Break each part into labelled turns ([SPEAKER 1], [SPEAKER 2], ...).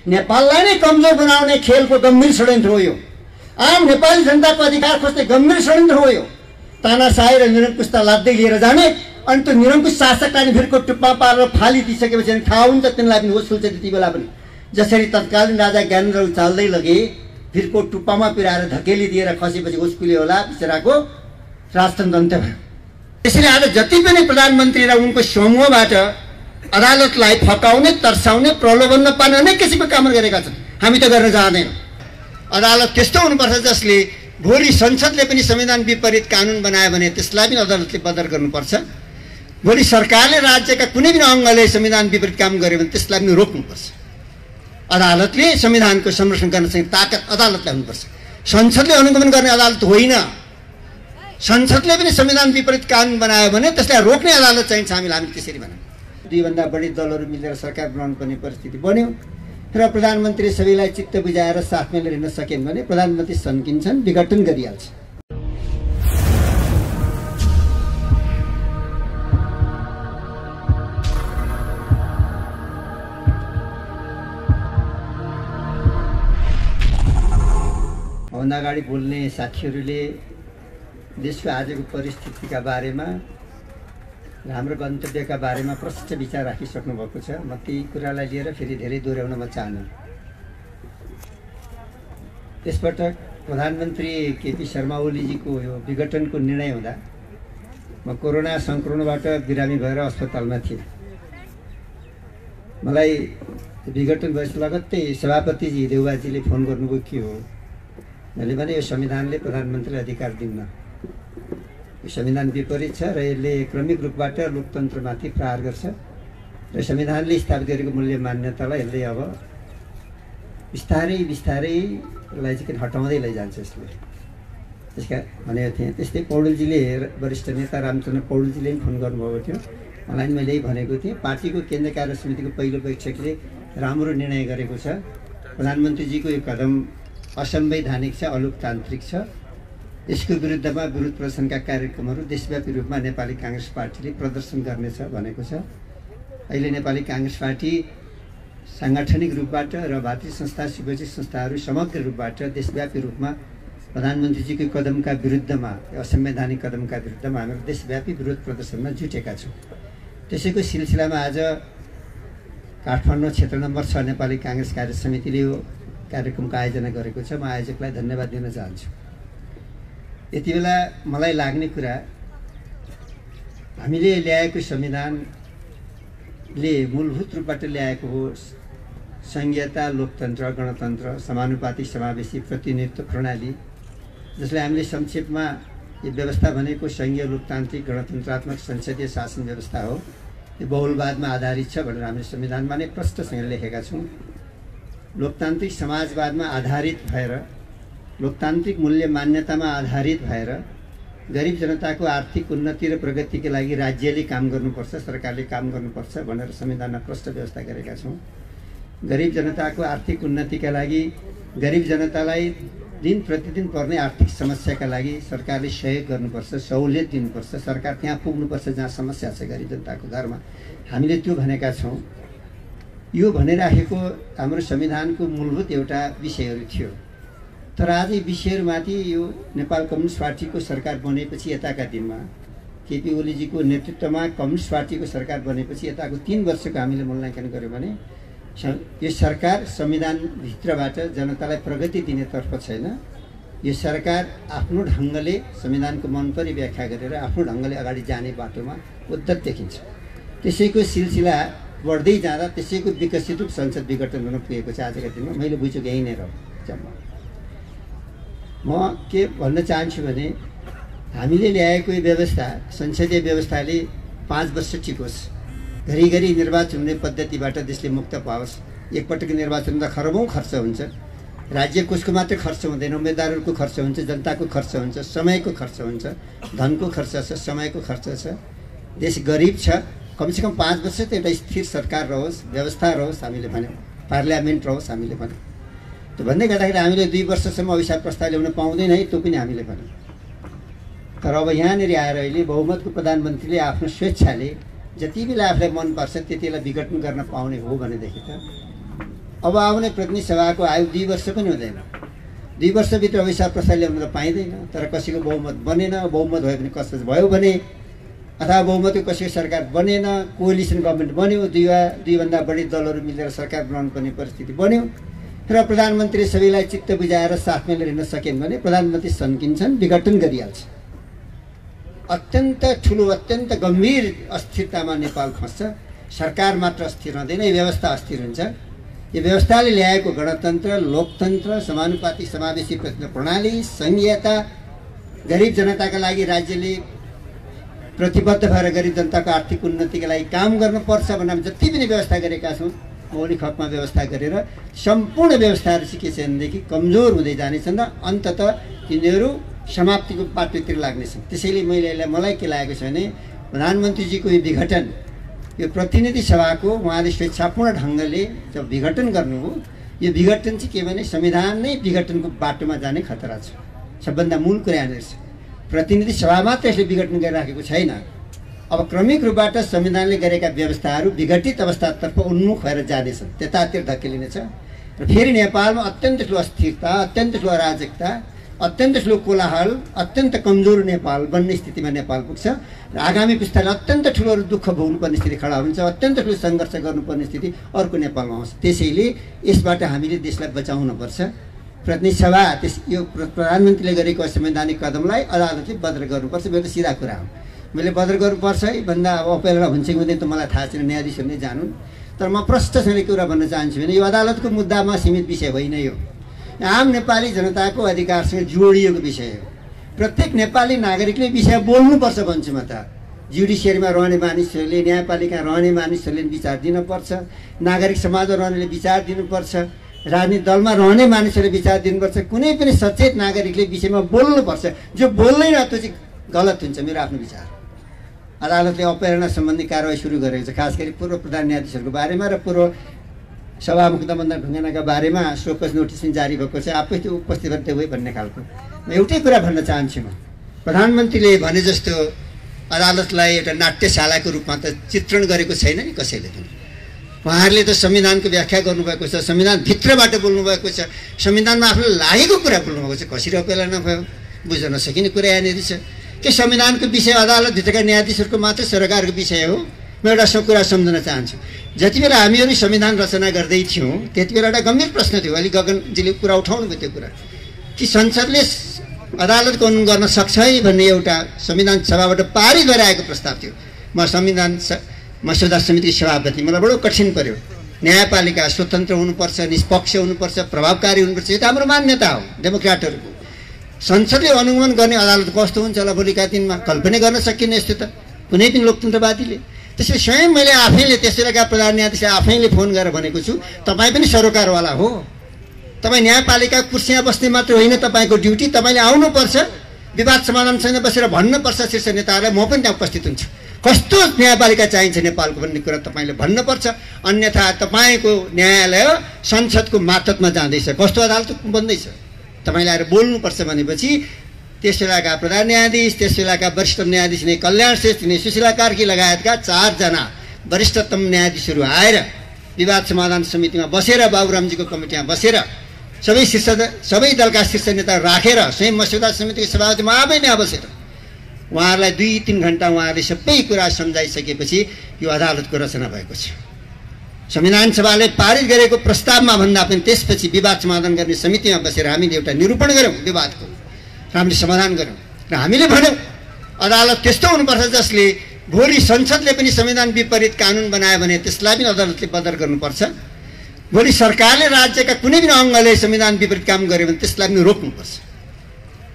[SPEAKER 1] नेपाललाई नै कमजोर बनाउने खेलको गम्भीर षड्यन्त्र हो यो। आम नेपाली जनताको अधिकार खोज्ने गम्भीर षड्यन्त्र हो यो। तानाशाही र निरङ्कुशता लाद्दै लिएर जाने, अनि त्यो निरङ्कुश शासकलाई भिरको टुप्पा पारेर फालिदिइसकेपछि थाहा हुन्छ तिनलाई पनि होस खुल्छ त्यति बेला पनि। जसरी तत्कालीन राजा ज्ञानेन्द्र उचाल्दै लगे, भिरको टुप्पामा पिराएर धकेलिदिएर खसेपछि होस खुल्यो होला, बिचराको राजतन्त्र अन्त्य भयो। त्यसैले आज जति पनि प्रधानमन्त्री र उनको समूहबाट अदालतलाई फकाउने, तर्साउने, प्रलोभन पार्ने अनेक किसिमका काम गरेका छन्। हामी त गर्न जाँदैनौँ। अदालत त्यस्तो हुनुपर्छ जसले भोलि संसदले पनि संविधान विपरीत कानुन बनायो भने त्यसलाई पनि अदालतले बदर गर्नुपर्छ। भोलि सरकारले राज्यका कुनै पनि अङ्गले संविधान विपरीत काम गर्यो भने त्यसलाई पनि रोक्नुपर्छ। अदालतले संविधानको संरक्षण गर्न सक्ने ताकत अदालतलाई हुनुपर्छ। संसदले अनुगमन गर्ने अदालत होइन। संसदले पनि संविधान विपरीत कानुन बनायो भने त्यसलाई रोक्ने अदालत चाहिन्छ। हामी त्यसरी भनौँ। 2 भन्दा बढी दलहरू मिलेर सरकार बनाउनु पर्ने परिस्थिति बन्यो र प्रधानमन्त्री सबैलाई चित्त बुझाएर साथ मिलेर हिँड्न सकेन भने प्रधानमन्त्री सन्किन्छन्, विघटन गरिहाल्छ। भन्दा अगाडि बोल्ने साथीहरूले देशको आजको परिस्थितिका बारेमा र हाम्रो गन्तव्यका बारेमा प्रशस्त विचार राखिसक्नु भएको छ। म ती कुरालाई लिएर फेरि धेरै दोहोऱ्याउन म चाहन्न। त्यसपटक प्रधानमन्त्री केपी शर्मा ओलीजीको यो विघटनको निर्णय हुँदा म कोरोना सङ्क्रमणबाट बिरामी भएर अस्पतालमा थिएँ। मलाई विघटन भएपछि लगत्तै सभापतिजी देउबाजीले फोन गर्नुभयो के हो। मैले भने यो संविधानले प्रधानमन्त्रीलाई अधिकार दिन्न, यो संविधान विपरीत छ र यसले क्रमिक रूपबाट लोकतन्त्रमाथि प्रहार गर्छ र संविधानले स्थापित गरेको मूल्य मान्यतालाई यसले अब बिस्तारै यसलाई चाहिँ हटाउँदै लैजान्छ यसले। त्यसका भनेको थिएँ। त्यस्तै पौडेलजीले, वरिष्ठ नेता रामचन्द्र पौडेलजीले पनि फोन गर्नुभएको थियो। मलाई मैले यही भनेको थिएँ, पार्टीको केन्द्रीय कार्य समितिको पहिलो बैठकले राम्रो निर्णय गरेको छ। प्रधानमन्त्रीजीको यो कदम असंवैधानिक छ, अलोकतान्त्रिक छ। यसको विरुद्धमा विरोध प्रदर्शनका कार्यक्रमहरू देशव्यापी रूपमा नेपाली काङ्ग्रेस पार्टीले प्रदर्शन गर्नेछ भनेको छ। अहिले नेपाली काङ्ग्रेस पार्टी साङ्गठनिक रूपबाट र भातृ संस्था, शिवजी संस्थाहरू समग्र रूपबाट देशव्यापी रूपमा प्रधानमन्त्रीजीको कदमका विरुद्धमा, असंवैधानिक कदमका विरुद्धमा हामीहरू देशव्यापी विरोध प्रदर्शनमा जुटेका छौँ। त्यसैको सिलसिलामा आज काठमाडौँ क्षेत्र नम्बर 6 नेपाली काङ्ग्रेस कार्य समितिले यो कार्यक्रमको आयोजना गरेको छ। म आयोजकलाई धन्यवाद दिन चाहन्छु। यति बेला मलाई लाग्ने कुरा, हामीले ल्याएको संविधानले मूलभूत रूपबाट ल्याएको हो संघीयता, लोकतन्त्र, गणतन्त्र, समानुपातिक समावेशी प्रतिनिधित्व प्रणाली, जसलाई हामीले संक्षेपमा यो व्यवस्था भनेको संघीय लोकतान्त्रिक गणतन्त्रात्मक संसदीय शासन व्यवस्था हो। यो बहुलवादमा आधारित छ भनेर हामीले संविधानमा नै प्रष्टसँग लेखेका छौँ। लोकतान्त्रिक समाजवादमा आधारित भएर, लोकतान्त्रिक मूल्य मान्यतामा आधारित भएर गरिब जनताको आर्थिक उन्नति र प्रगतिका लागि राज्यले काम गर्नुपर्छ, सरकारले काम गर्नुपर्छ भनेर संविधानमा प्रष्ट व्यवस्था गरेका छौँ। गरिब जनताको आर्थिक उन्नतिका लागि, गरिब जनतालाई दिन प्रतिदिन पर्ने आर्थिक समस्याका लागि सरकारले सहयोग गर्नुपर्छ, सहुलियत दिनुपर्छ, सरकार त्यहाँ पुग्नुपर्छ जहाँ समस्या छ गरिब जनताको घरमा। हामीले त्यो भनेका छौँ। यो भनिराखेको हाम्रो संविधानको मूलभूत एउटा विषयहरू थियो। तर आज यी विषयहरूमाथि यो नेपाल कम्युनिस्ट पार्टीको सरकार बनेपछि यताका दिनमा, केपी ओलीजीको नेतृत्वमा कम्युनिस्ट पार्टीको सरकार बनेपछि यताको 3 वर्षको हामीले मूल्याङ्कन गर्यौँ भने यो सरकार संविधानभित्रबाट जनतालाई प्रगति दिनेतर्फ छैन। यो सरकार आफ्नो ढङ्गले संविधानको मनपरी व्याख्या गरेर आफ्नो ढङ्गले अगाडि जाने बाटोमा उद्धत देखिन्छ। त्यसैको सिलसिला बढ्दै जाँदा त्यसैको विकसित रूप संसद विघटन हुन पुगेको छ आजका दिनमा। मैले बुझेको यही नै रह्यो जम्मा। म के भन्न चाहन्छु भने हामीले ल्याएको यो व्यवस्था, संसदीय व्यवस्थाले 5 वर्ष टिकोस्, घरिघरि निर्वाचन हुने पद्धतिबाट देशले मुक्त पाओस्। एकपटक निर्वाचन हुँदा खरबौँ खर्च हुन्छ, राज्य कोषको मात्र खर्च हुँदैन, उम्मेदवारहरूको खर्च हुन्छ, जनताको खर्च हुन्छ, समयको खर्च हुन्छ, धनको खर्च छ, समयको खर्च छ। देश गरिब छ, कमसेकम 5 वर्ष त एउटा स्थिर सरकार रहोस्, व्यवस्था रहोस्, हामीले भन्यौँ, पार्लियामेन्ट रहोस्, हामीले भन्यौँ। त्यो भन्दै गर्दाखेरि हामीले 2 वर्षसम्म अभिशाप प्रस्ताव ल्याउन पाउँदैन है, त्यो पनि हामीले भन्यौँ। तर अब यहाँनिर आएर अहिले बहुमतको प्रधानमन्त्रीले आफ्नो स्वेच्छाले जति बेला आफूलाई मनपर्छ त्यति बेला विघटन गर्न पाउने हो भनेदेखि त अब आउने प्रतिनिधि सभाको आयु 2 वर्ष पनि हुँदैन। 2 वर्षभित्र अभिशाप प्रस्ताव ल्याउन त पाइँदैन। तर कसैको बहुमत बनेन, बहुमत भयो भने कसो भयो भने, अथवा बहुमतको कसैको सरकार बनेन, कोलिसन गभर्मेन्ट बन्यो, दुईभन्दा बढी दलहरू मिलेर सरकार बनाउनु पर्ने परिस्थिति बन्यो र प्रधानमन्त्रीले सबैलाई चित्त बुझाएर साथमा लिएर हिँड्न सकेन भने प्रधानमन्त्री सन्किन्छन्, विघटन गरिहाल्छ। अत्यन्त ठुलो, अत्यन्त गम्भीर अस्थिरतामा नेपाल फस्छ। सरकार मात्र अस्थिर रहँदैन, यो व्यवस्था अस्थिर हुन्छ। यो व्यवस्थाले ल्याएको गणतन्त्र, लोकतन्त्र, समानुपातिक समावेशी प्रतिनिधित्व प्रणाली, संघीयता, गरिब जनताका लागि राज्यले प्रतिबद्ध भएर गरिब जनताको आर्थिक उन्नतिका लागि काम गर्नुपर्छ भनेर हामी जति पनि व्यवस्था गरेका छौँ, मौलिक हकमा व्यवस्था गरेर सम्पूर्ण व्यवस्थाहरू चाहिँ के छ भनेदेखि कमजोर हुँदै जानेछन् र अन्ततः तिनीहरू समाप्तिको बाटोतिर लाग्नेछन्। त्यसैले मलाई के लागेको छ भने प्रधानमन्त्रीजीको यो विघटन, यो प्रतिनिधि सभाको उहाँले स्वेच्छापूर्ण ढङ्गले जब विघटन गर्नुभयो, यो विघटन चाहिँ के भने संविधान नै विघटनको बाटोमा जाने खतरा छ। सबभन्दा मूल कुरा यहाँनिर छ, प्रतिनिधि सभा मात्र यसले विघटन गरिराखेको छैन। अब क्रमिक रूपबाट संविधानले गरेका व्यवस्थाहरू विघटित अवस्थातर्फ उन्मुख भएर जानेछन्, त्यतातिर धकेलिनेछ र फेरि नेपालमा अत्यन्त ठुलो अस्थिरता, अत्यन्त ठुलो अराजकता, अत्यन्त ठुलो कोलाहल, अत्यन्त कमजोर नेपाल बन्ने स्थितिमा नेपाल पुग्छ र आगामी पुस्ताले अत्यन्त ठुलो दुःख भोग्नुपर्ने स्थिति खडा हुन्छ, अत्यन्त ठुलो सङ्घर्ष गर्नुपर्ने स्थिति अर्को नेपालमा आउँछ। त्यसैले यसबाट हामीले देशलाई बचाउनुपर्छ। प्रतिनिधि सभा यो प्रधानमन्त्रीले गरेको असंवैधानिक कदमलाई अदालतले बदर गर्नुपर्छ। मेरो सिधा कुरा हो, मैले बदर गर्नुपर्छ है भन्दा अब अपेला हुन्छ कि हुँदैन त मलाई थाहा छैन, न्यायाधीशहरू नै जानुन्। तर म प्रष्टसँग कुरा भन्न चाहन्छु भने यो अदालतको मुद्दामा सीमित विषय होइन, यो आम नेपाली जनताको अधिकारसँग जोडिएको विषय हो। प्रत्येक नेपाली नागरिकले विषय बोल्नुपर्छ भन्छु म त। जुडिसियरीमा रहने मानिसहरूले, न्यायपालिका रहने मानिसहरूले विचार दिनुपर्छ, नागरिक समाजमा रहनेले विचार दिनुपर्छ, राजनीतिक दलमा रहने मानिसहरूले विचार दिनुपर्छ। कुनै पनि सचेत नागरिकले विषयमा बोल्नुपर्छ। जो बोल्दैन त्यो चाहिँ गलत हुन्छ, मेरो आफ्नो विचार। अदालतले अपहरण सम्बन्धी कारवाही सुरु गरेको छ, खास गरी पूर्व प्रधान न्यायाधीशहरूको बारेमा र पूर्व सभामुख दमनदार ढुङ्गानाका बारेमा सोकज नोटिस पनि जारी भएको छ। आफै त्यो उपस्थित गर्दै हो भन्ने खालको एउटै कुरा भन्न चाहन्छु म। प्रधानमन्त्रीले भने जस्तो अदालतलाई एउटा नाट्यशालाको रूपमा त चित्रण गरेको छैन नि कसैले पनि। उहाँहरूले त संविधानको व्याख्या गर्नुभएको छ, संविधानभित्रबाट बोल्नुभएको छ, संविधानमा आफ्नो लागेको कुरा बोल्नुभएको छ। कसरी अपेला नभयो, बुझ्न नसकिने कुरा यहाँनिर छ कि संविधानको विषय अदालतभित्रका न्यायाधीशहरूको मात्र सरकारको विषय हो। म एउटा कुरा सम्झन चाहन्छु, जति बेला हामीहरू संविधान रचना गर्दै थियौँ त्यति बेला एउटा गम्भीर प्रश्न थियो, अलि गगनजीले कुरा उठाउनु भयो त्यो कुरा कि संसदले अदालतको अनुमोदन गर्न सक्छ है भन्ने एउटा संविधान सभाबाट पारित भएर आएको प्रस्ताव थियो। म संविधान मस्यौदा समितिको सभापति, मलाई बडो कठिन पर्यो। न्यायपालिका स्वतन्त्र हुनुपर्छ, निष्पक्ष हुनुपर्छ, प्रभावकारी हुनुपर्छ, यो त हाम्रो मान्यता हो डेमोक्राटहरूको। संसदले अनुगमन गर्ने अदालत कस्तो हुन्छ होला भोलिका दिनमा, कल्पना गर्न सकिन्न यस्तो त कुनै पनि लोकतन्त्रवादीले। त्यसैले स्वयं मैले आफैले त्यसबेलाका प्रधान न्यायाधीशले आफैले फोन गरेर भनेको छु, तपाईँ पनि सरोकारवाला हो, तपाईँ न्यायपालिका कुर्सीमा बस्ने मात्र होइन, तपाईँको ड्युटी, तपाईँले आउनुपर्छ, विवाद समाधानसँग बसेर भन्नुपर्छ शीर्ष नेताहरूलाई म पनि त्यहाँ उपस्थित हुन्छु, कस्तो न्यायपालिका चाहिन्छ नेपालको भन्ने कुरा तपाईँले भन्नुपर्छ। अन्यथा तपाईँको न्यायालय संसदको मातहतमा जाँदैछ, कस्तो अदालत बन्दैछ, तपाईँले आएर बोल्नुपर्छ भनेपछि त्यस बेलाका प्रधान न्यायाधीश, त्यस बेलाका वरिष्ठ न्यायाधीश नै कल्याण श्रेष्ठ नै सुशीला कार्की लगायतका 4 जना वरिष्ठतम न्यायाधीशहरू आएर विवाद समाधान समितिमा बसेर, बाबुरामजीको कमिटीमा बसेर सबै दलका शीर्ष नेता राखेर स्वयं मस्यौदा समितिको सभापति म आफै नै बसेर उहाँहरूलाई 2-3 घण्टा उहाँहरूले सबै कुरा सम्झाइसकेपछि यो अदालतको रचना भएको छ। संविधान सभाले पारित गरेको प्रस्तावमा भन्दा पनि त्यसपछि विवाद समाधान गर्ने समितिमा बसेर हामीले एउटा निरूपण गऱ्यौँ, विवादको हामीले समाधान गऱ्यौँ र हामीले भन्यौँ अदालत त्यस्तो हुनुपर्छ जसले भोलि संसदले पनि संविधान विपरीत कानुन बनायो भने त्यसलाई पनि अदालतले बदर गर्नुपर्छ। भोलि सरकारले राज्यका कुनै पनि अङ्गले संविधान विपरीत काम गर्यो भने त्यसलाई पनि रोक्नुपर्छ।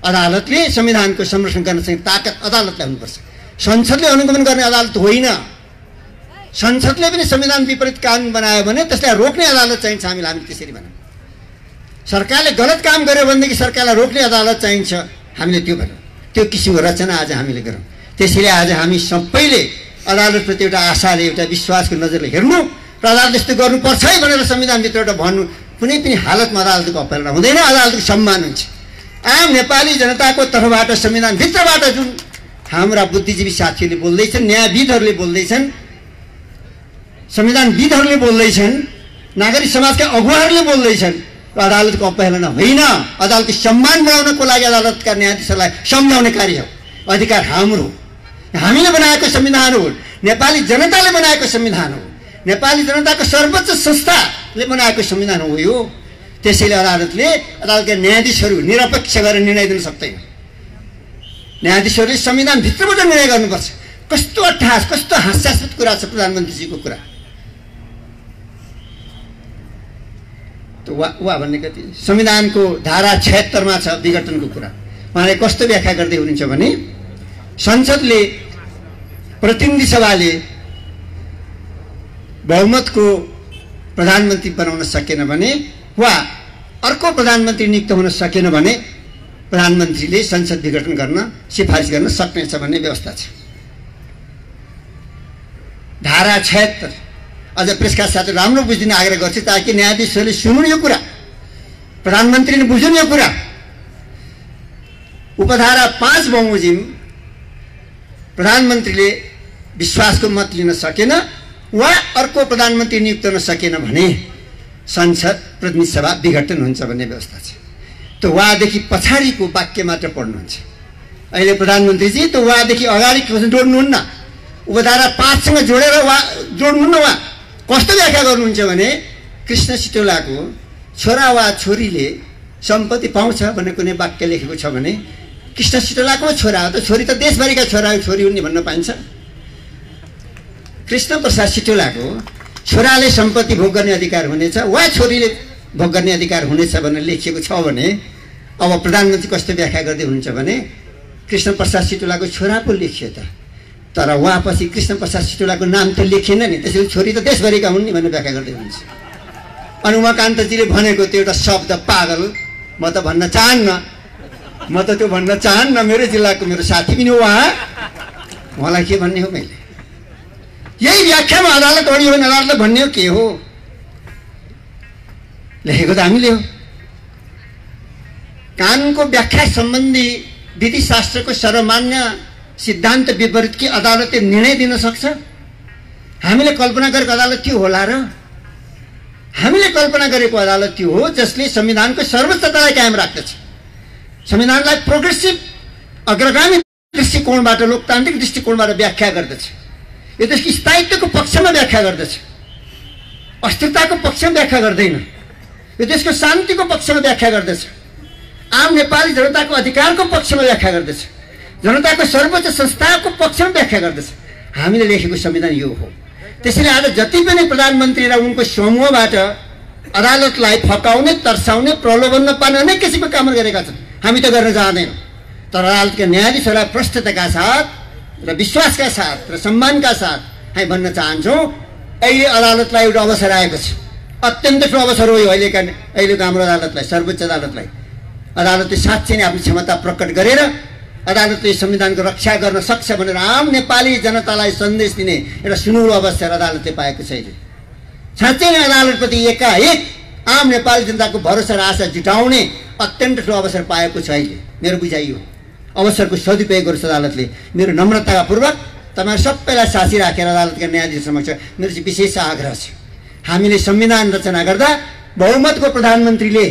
[SPEAKER 1] अदालतले संविधानको संरक्षण गर्न सक्ने ताकत अदालतलाई हुनुपर्छ, संसदले अनुगमन गर्ने अदालत होइन। संसदले पनि संविधान विपरीत कानुन बनायो भने त्यसलाई रोक्ने अदालत चाहिन्छ। हामी त्यसरी भनौँ, सरकारले गलत काम गर्यो भनेदेखि सरकारलाई रोक्ने अदालत चाहिन्छ, हामीले त्यो भनौँ। त्यो किसिमको रचना आज हामीले गरौँ। त्यसैले आज हामी सबैले अदालतप्रति एउटा आशाले, एउटा विश्वासको नजरले हेर्नु र अदालतले यस्तो गर्नुपर्छ है भनेर संविधानभित्र एउटा भन्नु। कुनै पनि हालतमा अदालतको अपहेलना हुँदैन, अदालतको सम्मान हुन्छ। आम नेपाली जनताको तर्फबाट संविधानभित्रबाट जुन हाम्रा बुद्धिजीवी साथीहरूले बोल्दैछन्, न्यायविदहरूले बोल्दैछन्, संविधानविदहरूले बोल्दैछन्, नागरिक समाजका अगुवाहरूले बोल्दैछन् र अदालतको अवहेलना होइन, अदालतको सम्मान बढाउनको लागि अदालतका न्यायाधीशहरूलाई सम्झाउने कार्य हो। अधिकार हाम्रो, हामीले बनाएको संविधान हो, नेपाली जनताले बनाएको संविधान हो, नेपाली जनताको सर्वोच्च संस्थाले बनाएको संविधान हो यो। त्यसैले अदालतका न्यायाधीशहरू निरपेक्ष गरेर निर्णय दिन सक्दैन। न्यायाधीशहरूले संविधानभित्रबाट निर्णय गर्नुपर्छ। कस्तो अट्टहास, कस्तो हास्यास्पद कुरा छ प्रधानमन्त्रीजीको कुरा। वा भन्ने कति संविधानको धारा 76 मा छ विघटनको कुरा। उहाँले कस्तो व्याख्या गर्दै हुनुहुन्छ भने संसदले, प्रतिनिधि सभाले बहुमतको प्रधानमन्त्री बनाउन सकेन भने वा अर्को प्रधानमन्त्री नियुक्त हुन सकेन भने प्रधानमन्त्रीले संसद विघटन गर्न सिफारिस गर्न सक्नेछ भन्ने व्यवस्था छ। धारा 76। अझ प्रेसका साथै राम्रो बुझिदिन आग्रह गर्छु ताकि न्यायाधीशहरूले सुनुन् यो कुरा, प्रधानमन्त्रीले बुझुन् यो कुरा। उपधारा 5 बमोजिम प्रधानमन्त्रीले विश्वासको मत लिन सकेन वा अर्को प्रधानमन्त्री नियुक्त हुन सकेन भने संसद, प्रतिनिधि सभा विघटन हुन्छ भन्ने व्यवस्था छ। त्यो वादेखि पछाडिको वाक्य मात्र पढ्नुहुन्छ। अहिले प्रधानमन्त्रीजी त्यो वादेखि अगाडि जोड्नुहुन्न, उपधारा 5 सँग जोडेर वा जोड्नुहुन्न। वा कस्तो व्याख्या गर्नुहुन्छ भने कृष्ण सिटौलाको छोरा वा छोरीले सम्पत्ति पाउँछ भन्ने कुनै वाक्य लेखेको छ भने कृष्ण सिटौलाको छोरा हो त, छोरी त देशभरिका छोरा छोरी हुन् भन्न पाइन्छ। कृष्ण प्रसाद सिटौलाको छोराले सम्पत्ति भोग गर्ने अधिकार हुनेछ वा छोरीले भोग गर्ने अधिकार हुनेछ भनेर लेखिएको छ भने अब प्रधानमन्त्री कस्तो व्याख्या गर्दै हुनुहुन्छ भने कृष्ण प्रसाद सिटौलाको छोरा पो लेखियो त, तर उहाँपछि कृष्ण प्रसाद सिटौलाको नाम त लेखिएन नि, त्यसैले छोरी त देशभरिका हुन् नि भनेर व्याख्या गर्दै हुनुहुन्छ। अनि उमाकान्तजीले भनेको त्यो एउटा शब्द पागल म त भन्न चाहन्न, म त त्यो भन्न चाहन्न। मेरो जिल्लाको मेरो साथी पनि हो उहाँलाई के भन्ने हो मैले? यही व्याख्यामा अदालत अडियो भने अदालतले भन्ने हो के हो? लेखेको त हामीले हो। कानुनको व्याख्या सम्बन्धी विधिशास्त्रको सर्वमान्य सिद्धान्त विपरीत कि अदालतले निर्णय दिन सक्छ? हामीले कल्पना गरेको अदालत त्यो होला र? हामीले कल्पना गरेको अदालत त्यो हो जसले संविधानको सर्वोच्चतालाई कायम राख्दछ, संविधानलाई प्रोग्रेसिभ अग्रगामी दृष्टिकोणबाट, लोकतान्त्रिक दृष्टिकोणबाट व्याख्या गर्दछ। यो देशको स्थायित्वको पक्षमा व्याख्या गर्दछ, अस्थिरताको पक्षमा व्याख्या गर्दैन। यो देशको शान्तिको पक्षमा व्याख्या गर्दछ, आम नेपाली जनताको अधिकारको पक्षमा व्याख्या गर्दछ, जनताको सर्वोच्च संस्थाको पक्षमा व्याख्या गर्दछ। हामीले लेखेको संविधान यो हो। त्यसैले आज जति पनि प्रधानमन्त्री र उनको समूहबाट अदालतलाई फकाउने, तर्साउने, प्रलोभन पार्ने अनेक किसिमका काम गरेका छन्। हामी त गर्न चाहँदैनौँ, तर अदालतका न्यायाधीशहरूलाई प्रष्टताका साथ र विश्वासका साथ र सम्मानका साथ हामी भन्न चाहन्छौँ अहिले अदालतलाई एउटा अवसर आएको छ, अत्यन्त ठुलो अवसर हो यो अहिलेको हाम्रो अदालतलाई, सर्वोच्च अदालतलाई। अदालतले साँच्चै नै आफ्नो क्षमता प्रकट गरेर अदालतले संविधानको रक्षा गर्न सक्छ भनेर आम नेपाली जनतालाई सन्देश दिने एउटा सुनौलो अवसर अदालतले पाएको छ। अहिले साँच्चै नै अदालतप्रति एकाएक आम नेपाली जनताको भरोसा र आशा जुटाउने अत्यन्त ठुलो अवसर पाएको छ। अहिले मेरो बुझाइ हो, अवसरको सदुपयोग गर्छ अदालतले। मेरो नम्रताका पूर्वक तपाईँ सबैलाई साथी राखेर अदालतका न्यायाधीश समक्ष मेरो चाहिँ विशेष आग्रह छ। हामीले संविधान रचना गर्दा बहुमतको प्रधानमन्त्रीले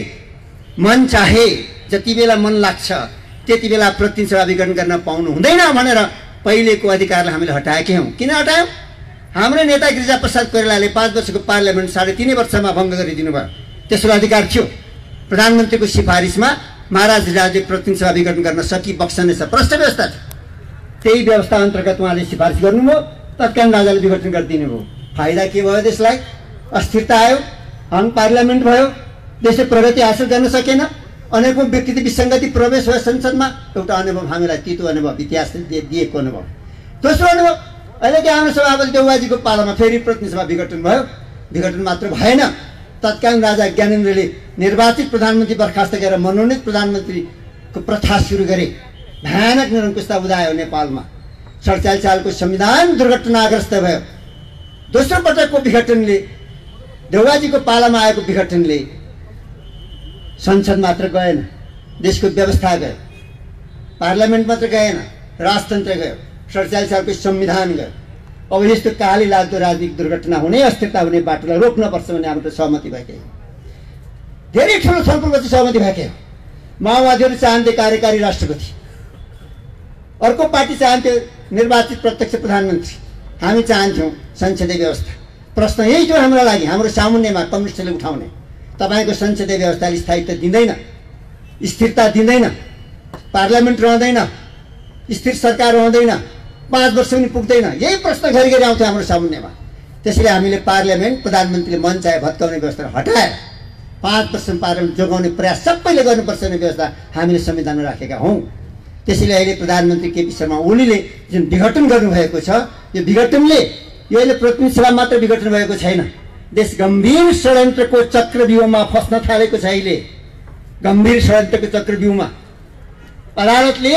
[SPEAKER 1] मन चाहे जति बेला मन लाग्छ त्यति बेला प्रतिनिधि सभा विघटन गर्न पाउनु हुँदैन भनेर पहिलेको अधिकारलाई हामीले हटाएकै हौँ। किन हटायौँ? हाम्रो नेता गिरिजाप्रसाद कोइरालाले 5 वर्षको पार्लियामेन्ट 3.5 वर्षमा भङ्ग गरिदिनु भयो। त्यसको अधिकार थियो। प्रधानमन्त्रीको सिफारिसमा महाराज राजले प्रतिनिधि सभा विघटन गर्न सकि बक्सने छ, प्रष्ट व्यवस्था छ। त्यही व्यवस्था अन्तर्गत उहाँले सिफारिस गर्नुभयो, तत्कालीन राजाले विघटन गरिदिनु भयो। फाइदा के भयो? देशलाई अस्थिरता आयो, हङ पार्लियामेन्ट भयो, देशले प्रगति हासिल गर्न सकेन, अनेकौं व्यक्ति विसङ्गति प्रवेश भयो संसदमा। एउटा अनुभव हामीलाई तितो अनुभव, इतिहासले दिएको अनुभव। दोस्रो अनुभव, अहिले के हाम्रो सभापति देउवाजीको पालामा फेरि प्रतिनिधि सभा विघटन भयो। विघटन मात्र भएन, तत्कालीन राजा ज्ञानेन्द्रले निर्वाचित प्रधानमन्त्री बर्खास्त गरेर मनोनित प्रधानमन्त्रीको प्रथा सुरु गरे। भयानक निरङ्कुशता उदायो नेपालमा। 47 सालको संविधान दुर्घटनाग्रस्त भयो। दोस्रो पटकको विघटनले, देउवाजीको पालामा आएको विघटनले संसद मात्र गएन, देशको व्यवस्था गयो, पार्लियामेन्ट मात्र गएन, राजतन्त्र गयो, 47 सालको संविधान गयो। अब यस्तो काली लाग्दो राजनीतिक दुर्घटना हुने, अस्थिरता हुने बाटोलाई रोक्नुपर्छ भन्ने हाम्रो सहमति भएकै हो। धेरै ठुलो छलफलपछि सहमति भएकै हो। माओवादीहरू चाहन्थे कार्यकारी राष्ट्रपति, अर्को पार्टी चाहन्थ्यो निर्वाचित प्रत्यक्ष प्रधानमन्त्री, हामी चाहन्थ्यौँ संसदीय व्यवस्था। प्रश्न यही थियो हाम्रो लागि, हाम्रो सामुन्नेमा कम्युनिस्टले उठाउने, तपाईँको संसदीय व्यवस्थाले स्थायित्व दिँदैन, स्थिरता दिँदैन, पार्लियामेन्ट रहँदैन, स्थिर सरकार रहँदैन, 5 वर्ष पनि पुग्दैन, यही प्रश्न गरी आउँथ्यो हाम्रो सामुन्नेमा। त्यसैले हामीले पार्लियामेन्ट, प्रधानमन्त्रीले मन चाहे भत्काउने व्यवस्था हटाएर 5 वर्षमा पार्लियामेन्ट जोगाउने प्रयास सबैले गर्नुपर्छ भन्ने व्यवस्था हामीले संविधानमा राखेका हौँ। त्यसैले अहिले प्रधानमन्त्री केपी शर्मा ओलीले जुन विघटन गर्नुभएको छ, यो विघटनले यो अहिले प्रतिनिधि सभा मात्र विघटन भएको छैन, देश गम्भीर षड्यन्त्रको चक्रव्यूहमा फस्न थालेको छ। अहिले गम्भीर षड्यन्त्रको चक्रव्यूहमा अदालतले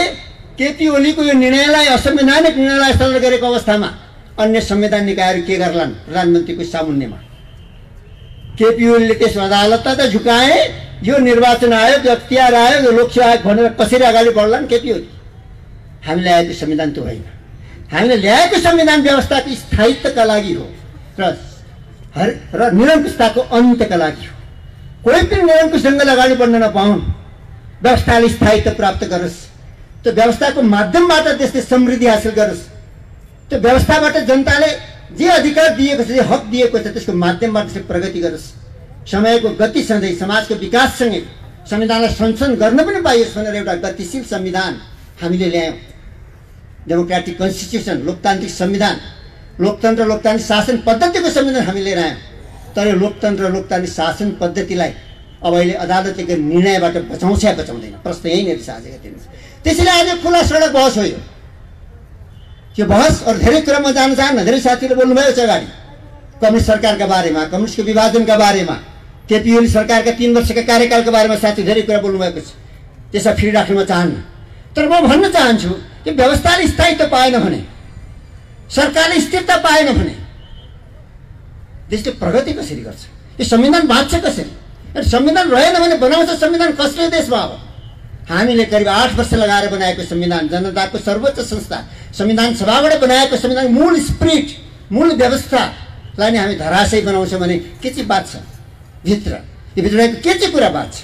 [SPEAKER 1] केपी ओलीको यो निर्णयलाई असंवैधानिक निर्णयलाई स्थगित गरेको अवस्थामा अन्य संवैधानिक निकायहरू के गर्लान्? प्रधानमन्त्रीको सामुन्नेमा केपी ओलीले त्यस अदालतलाई त झुकाए, यो निर्वाचन आयोग, अख्तियार आयोग, लोकसेवा आयोग भनेर कसरी अगाडि बढ्लान् केपी ओली? हामीले ल्याएको संविधान त्यो होइन। हामीले ल्याएको संविधान व्यवस्थाको स्थायित्वका लागि हो र निरङ्कुशताको अन्त्यका लागि हो। कोही पनि निरङ्कुश ढङ्गले अगाडि बढ्न नपाउन्, व्यवस्थाले स्थायित्व प्राप्त गरोस्, त्यो व्यवस्थाको माध्यमबाट देशले समृद्धि हासिल गरोस्, त्यो व्यवस्थाबाट जनताले जे अधिकार दिएको छ, जे हक दिएको छ, त्यसको माध्यमबाट चाहिँ प्रगति गरोस्। समयको गतिसँगै समाजको विकाससँगै संविधानलाई संशोधन गर्न पनि पाइयोस् भनेर एउटा गतिशील संविधान हामीले ल्यायौँ। डेमोक्रेटिक कन्स्टिट्युसन, लोकतान्त्रिक संविधान, लोकतन्त्र लोकतान्त्रिक शासन पद्धतिको संविधान हामीले लिएर आयौँ। तर लोकतन्त्र लोकतान्त्रिक शासन पद्धतिलाई अब अहिले अदालतले निर्णयबाट बचाउँछ या बचाउँदैन, प्रश्न यही नै साझेका दिनुहोस्। त्यसैले आज खुला सडक बहस हो यो बहस। अरू धेरै कुरामा जान चाहन्न, धेरै साथीहरूले बोल्नुभयो छ अगाडि कम्युनिस्ट सरकारका बारेमा, कम्युनिस्टको विभाजनका बारेमा, केपी ओली सरकारका 3 वर्षका कार्यकालको बारेमा साथी धेरै कुरा बोल्नुभएको छ, त्यसलाई फेरि राख्न म चाहन्न। तर म भन्न चाहन्छु कि व्यवस्थाले स्थायित्व पाएन भने, सरकारले स्थिरता पाएन भने देशले प्रगति कसरी गर्छ? यो संविधान बाँच्छ कसरी? संविधान रहेन भने बनाउँछ संविधान कसले देशमा? अब हामीले करिब 8 वर्ष लगाएर बनाएको संविधान, जनताको सर्वोच्च संस्था संविधान सभाबाट बनाएको संविधान मूल स्पिरिट, मूल व्यवस्थालाई नै हामी धराशयी बनाउँछौँ भने के चाहिँ बात छ भित्र? यो भित्रको के चाहिँ कुरा बात छ?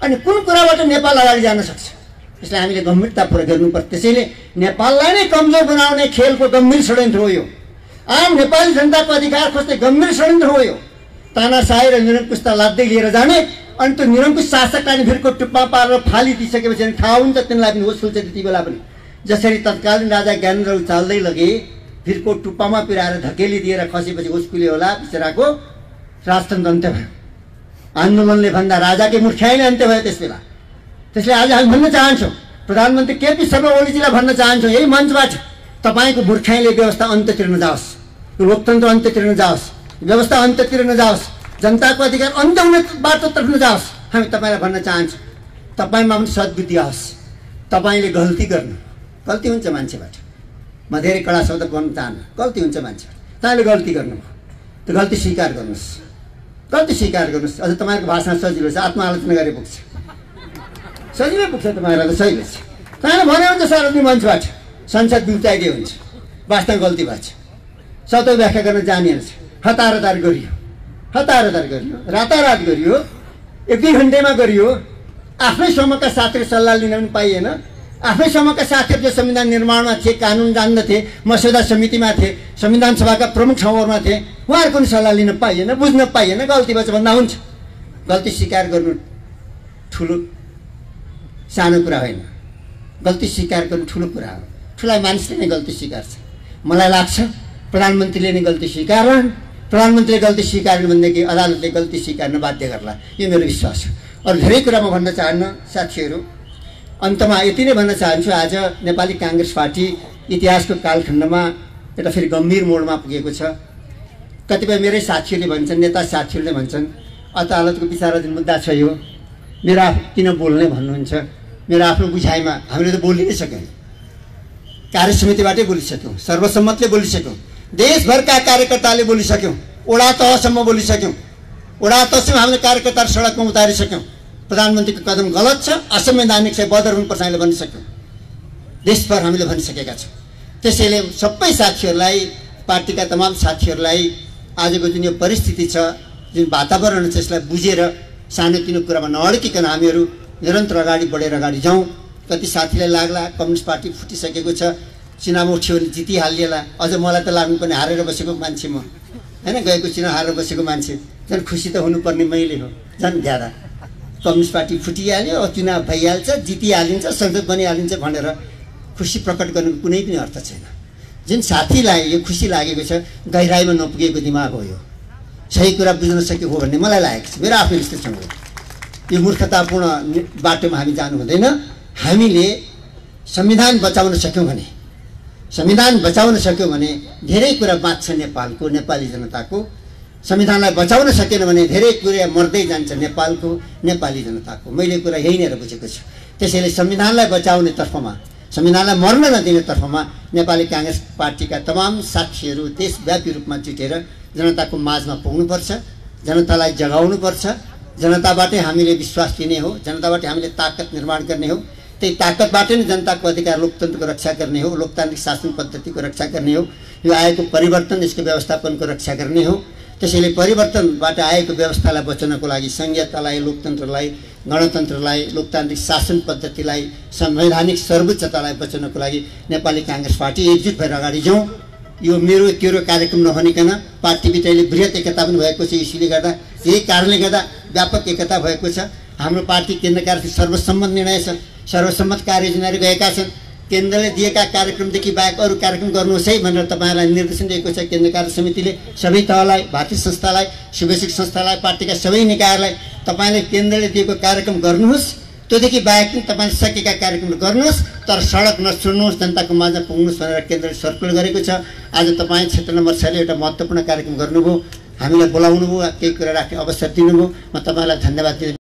[SPEAKER 1] अनि कुन कुराबाट नेपाल अगाडि जान सक्छ? यसलाई हामीले गम्भीरतापूर्वक गर्नुपर्छ। त्यसैले नेपाललाई नै कमजोर बनाउने खेलको गम्भीर षड्यन्त्र हो यो। आम नेपाली जनताको अधिकार खोज्ने गम्भीर षड्यन्त्र हो यो। तानाशाही र निरङ्कुशता लाद्दै लिएर जाने, अनि त्यो निरङ्कुश शासकलाई भिरको टुप्पा पारेर फालिदिइसकेपछि थाहा हुन्छ तिनीलाई पनि होस खुल्छ त्यति बेला पनि। जसरी तत्कालीन राजा ज्ञानेन्द्र चाल्दै लगे, भिरको टुप्पामा पिराएर धकेलिदिएर खसेपछि होस खुल्यो होला, बिचराको राजतन्त्र अन्त्य भयो। आन्दोलनले भन्दा राजाकै मुर्ख्याइले अन्त्य भयो त्यस बेला। त्यसले आज हामी भन्न चाहन्छौँ, प्रधानमन्त्री केपी शर्मा ओलीजीलाई भन्न चाहन्छौँ, यही मञ्चबाट तपाईँको मुर्ख्याइले व्यवस्था अन्त्यतिर नजाओस्, लोकतन्त्र अन्त्यतिर नजाओस्, व्यवस्था अन्त्यतिर नजाओस्, जनताको अधिकार अन्त्य हुने बाटोतर्फ नजाओस्। हामी तपाईँलाई भन्न चाहन्छौँ, तपाईँमा पनि सद्बुद्धि आओस्। तपाईँले गल्ती गर्नु, गल्ती हुन्छ मान्छेबाट, म धेरै कडा शब्द भन्न चाहन्न, गल्ती हुन्छ मान्छेबाट। तपाईँले गल्ती गर्नुभयो, त्यो गल्ती स्वीकार गर्नुहोस्, गल्ती स्वीकार गर्नुहोस्। अझ तपाईँको भाषा सजिलो छ, आत्मआलोचना गरे पुग्छ, सजिलै पुग्छ तपाईँलाई त, सजिलो छ। तपाईँले भन्यो भने त सार्वजनिक मञ्चबाट संसद बिउताइदियो हुन्छ, वास्तव गल्ती भएको छ, सतो व्याख्या गर्न जानिएन, हतार गरियो, रातारात गरियो, 1-2 घन्टामा गरियो। आफ्नै समूहका साथीहरू सल्लाह लिन पनि पाइएन। आफ्नै समूहका साथीहरू जो संविधान निर्माणमा थिए, कानुन जान्दथे, मस्यौदा समितिमा थिए, संविधान सभाका प्रमुख ठाउँहरूमा थिए, उहाँहरूको पनि सल्लाह लिन पाइएन, बुझ्न पाइएन। गल्ती भएछ भन्दा हुन्छ। गल्ती स्वीकार गर्नु ठुलो सानो कुरा होइन, गल्ती स्वीकार गर्नु ठुलो कुरा हो। ठुला मानिसले नै गल्ती स्वीकार्छ। मलाई लाग्छ प्रधानमन्त्रीले नै गल्ती स्वीकार्छन्, प्रधानमन्त्रीले गल्ती स्वीकार्नु भनेदेखि अदालतले गल्ती स्वीकार्न बाध्य गर्ला, यो मेरो विश्वास हो। अरू धेरै कुरा म भन्न चाहन्न साथीहरू। अन्तमा यति नै भन्न चाहन्छु, आज नेपाली काङ्ग्रेस पार्टी इतिहासको कालखण्डमा एउटा फेरि गम्भीर मोडमा पुगेको छ। कतिपय मेरै साथीहरूले भन्छन्, नेता साथीहरूले भन्छन् अदालतको विचाराधीन मुद्दा छ यो, मेरो किन बोल्ने भन्नुहुन्छ। मेरो आफ्नो बुझाइमा हामीले त बोलि नै सक्यौँ, कार्यसमितिबाटै बोलिसक्यौँ, सर्वसम्मतले बोलिसक्यौँ, देशभरका कार्यकर्ताले बोलिसक्यौँ, वडा तहसम्म बोलिसक्यौँ। वडा तहसम्म हामीले कार्यकर्ताहरू सडकमा उतारिसक्यौँ। प्रधानमन्त्रीको कदम गलत छ, असंवैधानिक छ, बदर हुनुपर्छ हामीले भनिसक्यौँ। देशभर हामीले भनिसकेका छौँ। त्यसैले सबै साथीहरूलाई पार्टीका तमाम साथीहरूलाई आजको जुन यो परिस्थिति छ, जुन वातावरण छ, यसलाई बुझेर सानोतिनो कुरामा नअड्किकन हामीहरू निरन्तर अगाडि बढेर अगाडि जाउँ। कति साथीलाई लाग्ला कम्युनिस्ट पार्टी फुटिसकेको छ, चुनाव उठ्यो भने जितिहालिएला। अझ मलाई त लाग्नुपर्ने हारेर बसेको मान्छे म, होइन, गएको चुनाव हारेर बसेको मान्छे, झन् खुसी त हुनुपर्ने मैले हो। झन् ज्यादा कम्युनिस्ट पार्टी फुटिहाल्यो, चुनाव भइहाल्छ, जितिहालिन्छ, संसद बनिहालिन्छ भनेर खुसी प्रकट गर्नुको कुनै पनि अर्थ छैन। जुन साथीलाई यो खुसी लागेको छ, गहिराइमा नपुगेको दिमाग हो। यो सही कुरा बुझ्न सक्यो हो भन्ने मलाई लागेको छ, मेरो आफ्नो विश्लेषण हो। यो मूर्खतापूर्ण बाटोमा हामी जानु हुँदैन। हामीले संविधान बचाउन सक्यौँ भने धेरै कुरा बाँच्छ नेपालको, नेपाली जनताको। संविधानलाई बचाउन सकेन भने धेरै कुरा मर्दै जान्छ नेपालको, नेपाली जनताको। मैले कुरा यही नै बुझेको छु। त्यसैले संविधानलाई बचाउने तर्फमा, संविधानलाई मर्न नदिने तर्फमा नेपाली कांग्रेस पार्टीका तमाम साथीहरू देशव्यापी रूपमा जुटेर जनताको माझमा पुग्नुपर्छ, जनतालाई जगाउनुपर्छ। जनताबाटै हामीले विश्वास लिने हो, जनताबाट हामीले ताकत निर्माण गर्ने हो। त्यही ताकतबाट नै जनताको अधिकार लोकतन्त्रको रक्षा गर्ने हो, लोकतान्त्रिक शासन पद्धतिको रक्षा गर्ने हो। यो आएको परिवर्तन, यसको व्यवस्थापनको रक्षा गर्ने हो। त्यसैले परिवर्तनबाट आएको व्यवस्थालाई बचाउनको लागि संघीयतालाई, लोकतन्त्रलाई, गणतन्त्रलाई, लोकतान्त्रिक शासन पद्धतिलाई, संवैधानिक सर्वोच्चतालाई बचाउनको लागि नेपाली कांग्रेस पार्टी एकजुट भएर अगाडि जाउँ। यो मेरो तेरो कार्यक्रम नभनिकन पार्टीभित्रले बृहत एकता पनि भएको छ। यसैले गर्दा, यही कारणले गर्दा व्यापक एकता भएको छ। हाम्रो पार्टी केन्द्र कार्यालय सर्वसम्मत निर्णय छ, सर्वसम्मत कार्ययोजनाहरू गएका छन्। केन्द्रले दिएका कार्यक्रमदेखि बाहेक अरू कार्यक्रम गर्नुहोस् है भनेर तपाईँहरूलाई निर्देशन दिएको छ केन्द्र कार्य समितिले। सबै तहलाई, भारतीय संस्थालाई, शुभेच्छुक संस्थालाई, पार्टीका सबै निकायहरूलाई तपाईँले केन्द्रले दिएको कार्यक्रम गर्नुहोस्, त्योदेखि बाहेक पनि तपाईँले सकेका कार्यक्रम गर्नुहोस्, तर सडक नछोड्नुहोस्, जनताको माझमा पुग्नुहोस् भनेर केन्द्रले सर्कुलर गरेको छ। आज तपाईँ क्षेत्र नम्बर 6 ले एउटा महत्त्वपूर्ण कार्यक्रम गर्नुभयो, हामीलाई बोलाउनुभयो, केही कुरा राख्ने अवसर दिनुभयो। म तपाईँलाई धन्यवाद दिँदै